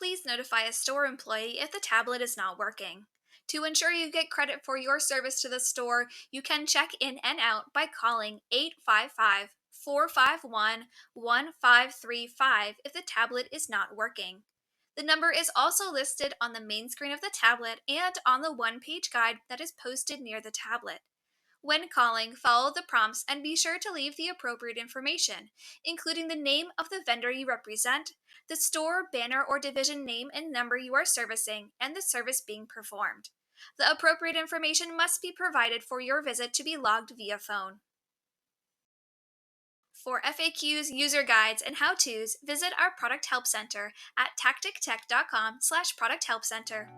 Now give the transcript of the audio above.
Please notify a store employee if the tablet is not working. To ensure you get credit for your service to the store, you can check in and out by calling 855 451 1535 if the tablet is not working. The number is also listed on the main screen of the tablet and on the one page guide that is posted near the tablet. When calling, follow the prompts and be sure to leave the appropriate information, including the name of the vendor you represent, the store, banner, or division name and number you are servicing, and the service being performed. The appropriate information must be provided for your visit to be logged via phone. For FAQs, user guides, and how-tos, visit our Product Help Center at tactictech.com/product help center.